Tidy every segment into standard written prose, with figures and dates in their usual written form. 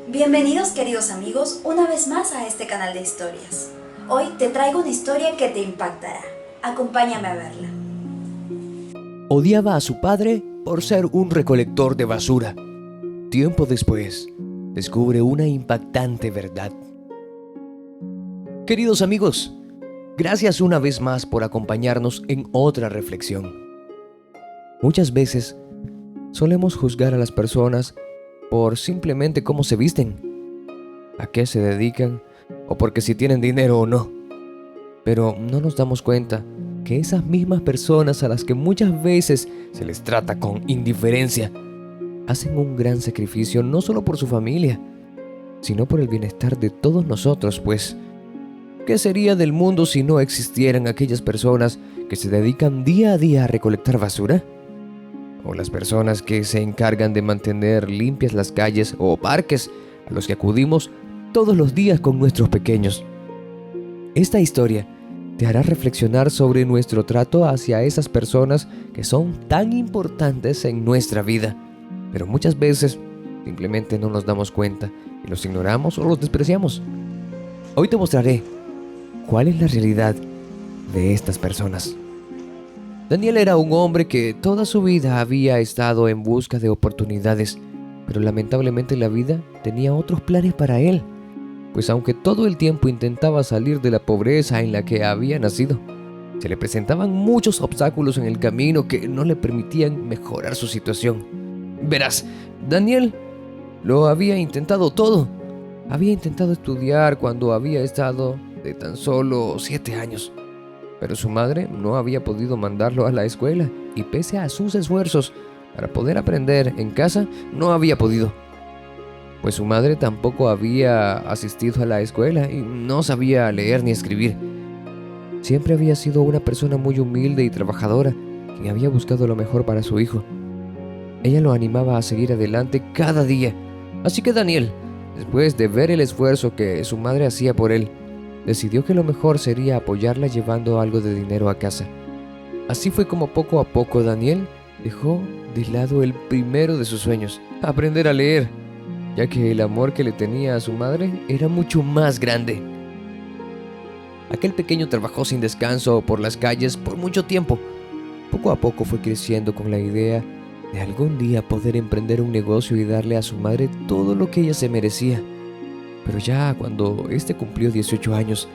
Bienvenidos queridos amigos una vez más a este canal de historias. Hoy te traigo una historia que te impactará. Acompáñame a verla. Odiaba a su padre por ser un recolector de basura. Tiempo después, descubre una impactante verdad. Queridos amigos, gracias una vez más por acompañarnos en otra reflexión. Muchas veces solemos juzgar a las personas por simplemente cómo se visten, a qué se dedican o porque si tienen dinero o no. Pero no nos damos cuenta que esas mismas personas a las que muchas veces se les trata con indiferencia, hacen un gran sacrificio no solo por su familia, sino por el bienestar de todos nosotros, pues, ¿qué sería del mundo si no existieran aquellas personas que se dedican día a día a recolectar basura? O las personas que se encargan de mantener limpias las calles o parques a los que acudimos todos los días con nuestros pequeños. Esta historia te hará reflexionar sobre nuestro trato hacia esas personas que son tan importantes en nuestra vida, pero muchas veces simplemente no nos damos cuenta y los ignoramos o los despreciamos. Hoy te mostraré cuál es la realidad de estas personas. Daniel era un hombre que toda su vida había estado en busca de oportunidades, pero lamentablemente la vida tenía otros planes para él, pues aunque todo el tiempo intentaba salir de la pobreza en la que había nacido, se le presentaban muchos obstáculos en el camino que no le permitían mejorar su situación. Verás, Daniel lo había intentado todo. Había intentado estudiar cuando había estado de tan solo 7 años. Pero su madre no había podido mandarlo a la escuela y pese a sus esfuerzos para poder aprender en casa, no había podido. Pues su madre tampoco había asistido a la escuela y no sabía leer ni escribir. Siempre había sido una persona muy humilde y trabajadora, quien había buscado lo mejor para su hijo. Ella lo animaba a seguir adelante cada día. Así que Daniel, después de ver el esfuerzo que su madre hacía por él, decidió que lo mejor sería apoyarla llevando algo de dinero a casa. Así fue como poco a poco Daniel dejó de lado el primero de sus sueños, aprender a leer, ya que el amor que le tenía a su madre era mucho más grande. Aquel pequeño trabajó sin descanso por las calles por mucho tiempo. Poco a poco fue creciendo con la idea de algún día poder emprender un negocio y darle a su madre todo lo que ella se merecía. Pero ya cuando éste cumplió 18 años,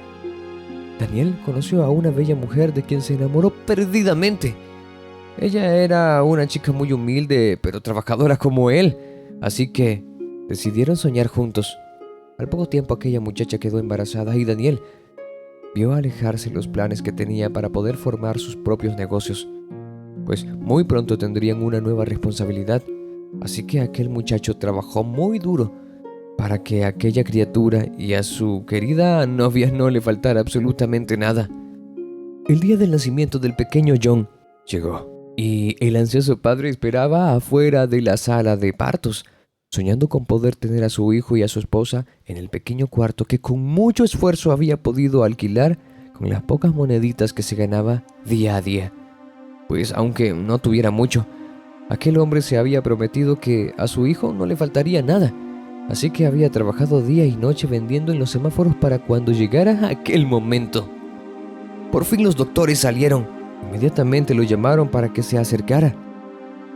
Daniel conoció a una bella mujer de quien se enamoró perdidamente. Ella era una chica muy humilde, pero trabajadora como él, así que decidieron soñar juntos. Al poco tiempo aquella muchacha quedó embarazada y Daniel vio alejarse los planes que tenía para poder formar sus propios negocios, pues muy pronto tendrían una nueva responsabilidad, así que aquel muchacho trabajó muy duro para que a aquella criatura y a su querida novia no le faltara absolutamente nada. El día del nacimiento del pequeño John llegó y el ansioso padre esperaba afuera de la sala de partos, soñando con poder tener a su hijo y a su esposa en el pequeño cuarto que con mucho esfuerzo había podido alquilar con las pocas moneditas que se ganaba día a día. Pues aunque no tuviera mucho, aquel hombre se había prometido que a su hijo no le faltaría nada. Así que había trabajado día y noche vendiendo en los semáforos para cuando llegara aquel momento. Por fin los doctores salieron. Inmediatamente lo llamaron para que se acercara.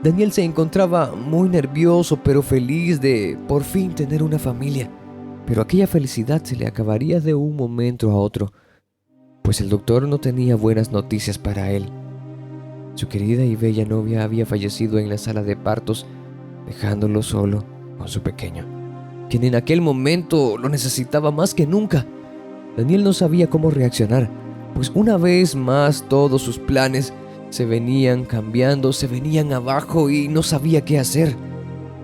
Daniel se encontraba muy nervioso pero feliz de por fin tener una familia. Pero aquella felicidad se le acabaría de un momento a otro, pues el doctor no tenía buenas noticias para él. Su querida y bella novia había fallecido en la sala de partos, dejándolo solo con su pequeño, quien en aquel momento lo necesitaba más que nunca. Daniel no sabía cómo reaccionar, pues una vez más todos sus planes se venían cambiando, se venían abajo y no sabía qué hacer.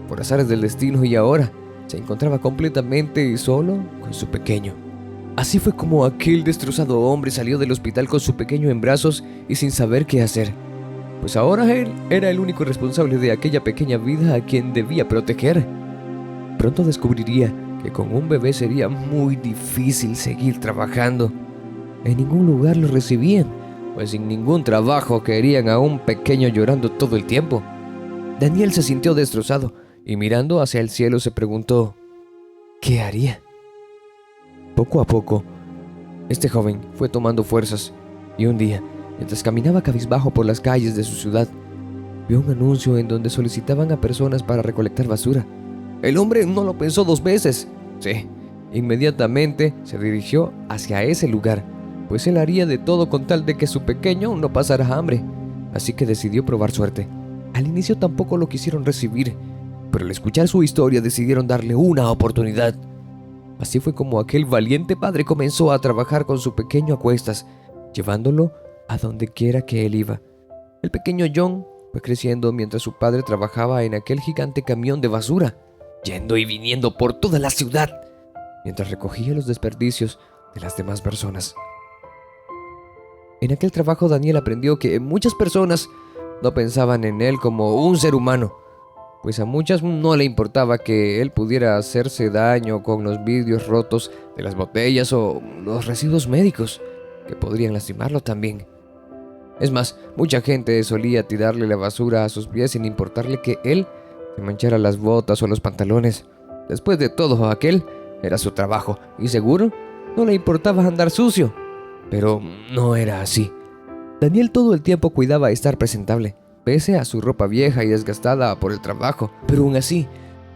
Por azares del destino y ahora se encontraba completamente solo con su pequeño. Así fue como aquel destrozado hombre salió del hospital con su pequeño en brazos y sin saber qué hacer, pues ahora él era el único responsable de aquella pequeña vida a quien debía proteger. Pronto descubriría que con un bebé sería muy difícil seguir trabajando. En ningún lugar lo recibían, pues sin ningún trabajo querían a un pequeño llorando todo el tiempo. Daniel se sintió destrozado y mirando hacia el cielo se preguntó: ¿qué haría? Poco a poco, este joven fue tomando fuerzas y un día, mientras caminaba cabizbajo por las calles de su ciudad, vio un anuncio en donde solicitaban a personas para recolectar basura. El hombre no lo pensó 2 veces. Sí, inmediatamente se dirigió hacia ese lugar, pues él haría de todo con tal de que su pequeño no pasara hambre. Así que decidió probar suerte. Al inicio tampoco lo quisieron recibir, pero al escuchar su historia decidieron darle una oportunidad. Así fue como aquel valiente padre comenzó a trabajar con su pequeño a cuestas, llevándolo a donde quiera que él iba. El pequeño John fue creciendo mientras su padre trabajaba en aquel gigante camión de basura, yendo y viniendo por toda la ciudad, mientras recogía los desperdicios de las demás personas. En aquel trabajo Daniel aprendió que muchas personas no pensaban en él como un ser humano, pues a muchas no le importaba que él pudiera hacerse daño con los vidrios rotos de las botellas o los residuos médicos, que podrían lastimarlo también. Es más, mucha gente solía tirarle la basura a sus pies sin importarle que él se manchara las botas o los pantalones. Después de todo, aquel era su trabajo y seguro no le importaba andar sucio. Pero no era así. Daniel todo el tiempo cuidaba estar presentable, pese a su ropa vieja y desgastada por el trabajo. Pero aún así,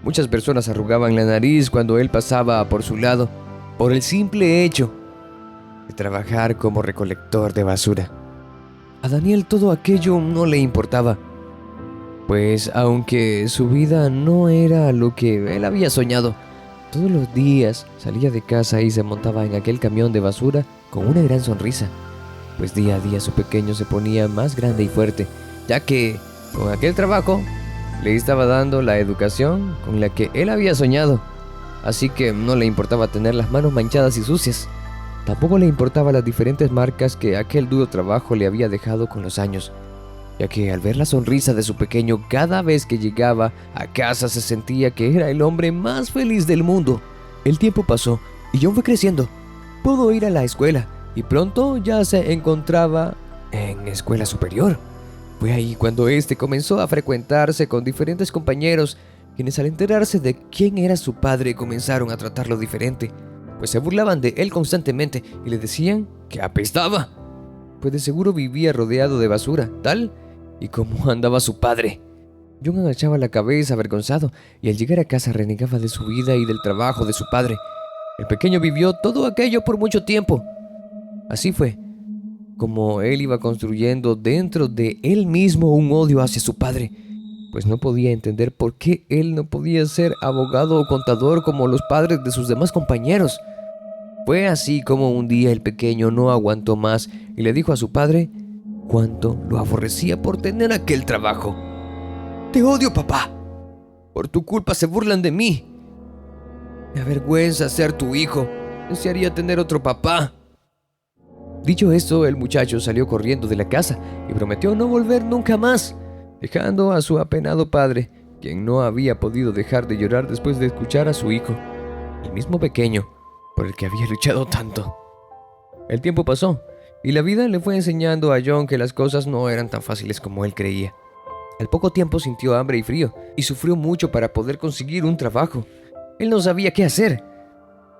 muchas personas arrugaban la nariz cuando él pasaba por su lado, por el simple hecho de trabajar como recolector de basura. A Daniel todo aquello no le importaba, pues aunque su vida no era lo que él había soñado, todos los días salía de casa y se montaba en aquel camión de basura con una gran sonrisa, pues día a día su pequeño se ponía más grande y fuerte, ya que con aquel trabajo le estaba dando la educación con la que él había soñado. Así que no le importaba tener las manos manchadas y sucias. Tampoco le importaban las diferentes marcas que aquel duro trabajo le había dejado con los años, ya que al ver la sonrisa de su pequeño cada vez que llegaba a casa se sentía que era el hombre más feliz del mundo. El tiempo pasó y John fue creciendo. Pudo ir a la escuela y pronto ya se encontraba en escuela superior. Fue ahí cuando este comenzó a frecuentarse con diferentes compañeros, quienes al enterarse de quién era su padre comenzaron a tratarlo diferente, pues se burlaban de él constantemente y le decían que apestaba, pues de seguro vivía rodeado de basura, tal y como andaba su padre. John agachaba la cabeza avergonzado y al llegar a casa renegaba de su vida y del trabajo de su padre. El pequeño vivió todo aquello por mucho tiempo. Así fue como él iba construyendo dentro de él mismo un odio hacia su padre, pues no podía entender por qué él no podía ser abogado o contador como los padres de sus demás compañeros. Fue así como un día el pequeño no aguantó más y le dijo a su padre cuánto lo aborrecía por tener aquel trabajo. «Te odio, papá. Por tu culpa se burlan de mí. Me avergüenza ser tu hijo. Desearía tener otro papá». Dicho esto, el muchacho salió corriendo de la casa y prometió no volver nunca más, dejando a su apenado padre, quien no había podido dejar de llorar después de escuchar a su hijo, el mismo pequeño por el que había luchado tanto. El tiempo pasó y la vida le fue enseñando a John que las cosas no eran tan fáciles como él creía. Al poco tiempo sintió hambre y frío y sufrió mucho para poder conseguir un trabajo. Él no sabía qué hacer,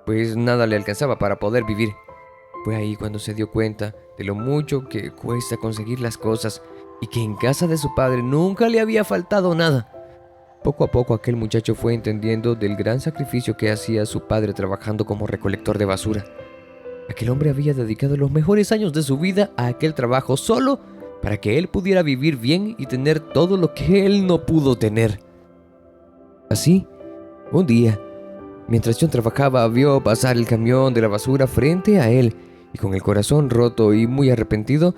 pues nada le alcanzaba para poder vivir. Fue ahí cuando se dio cuenta de lo mucho que cuesta conseguir las cosas y que en casa de su padre nunca le había faltado nada. Poco a poco aquel muchacho fue entendiendo del gran sacrificio que hacía su padre trabajando como recolector de basura. Aquel hombre había dedicado los mejores años de su vida a aquel trabajo solo para que él pudiera vivir bien y tener todo lo que él no pudo tener. Así, un día, mientras John trabajaba, vio pasar el camión de la basura frente a él y con el corazón roto y muy arrepentido,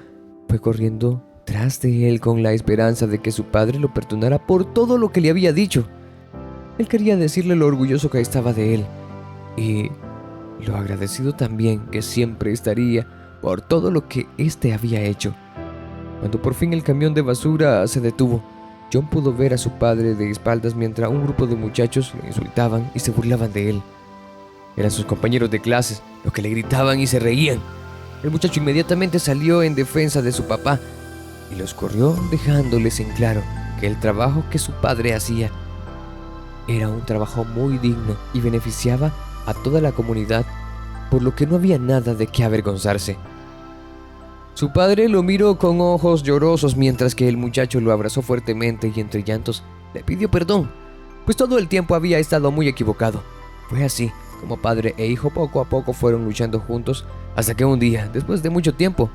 fue corriendo tras de él con la esperanza de que su padre lo perdonara por todo lo que le había dicho. Él quería decirle lo orgulloso que estaba de él y lo agradecido también que siempre estaría por todo lo que éste había hecho. Cuando por fin el camión de basura se detuvo, John pudo ver a su padre de espaldas mientras un grupo de muchachos le insultaban y se burlaban de él. Eran sus compañeros de clases los que le gritaban y se reían. El muchacho inmediatamente salió en defensa de su papá y los corrió dejándoles en claro que el trabajo que su padre hacía Era un trabajo muy digno y beneficiaba a toda la comunidad, por lo que no había nada de qué avergonzarse. Su padre lo miró con ojos llorosos mientras que el muchacho lo abrazó fuertemente y entre llantos le pidió perdón, pues todo el tiempo había estado muy equivocado. Fue así como padre e hijo poco a poco fueron luchando juntos hasta que un día, después de mucho tiempo,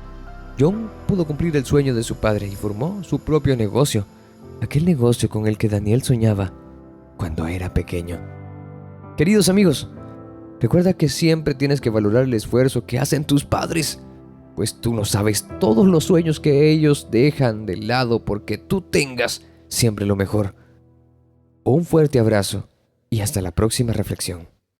John pudo cumplir el sueño de su padre y formó su propio negocio, aquel negocio con el que Daniel soñaba cuando era pequeño. Queridos amigos, recuerda que siempre tienes que valorar el esfuerzo que hacen tus padres, pues tú no sabes todos los sueños que ellos dejan de lado porque tú tengas siempre lo mejor. Un fuerte abrazo y hasta la próxima reflexión.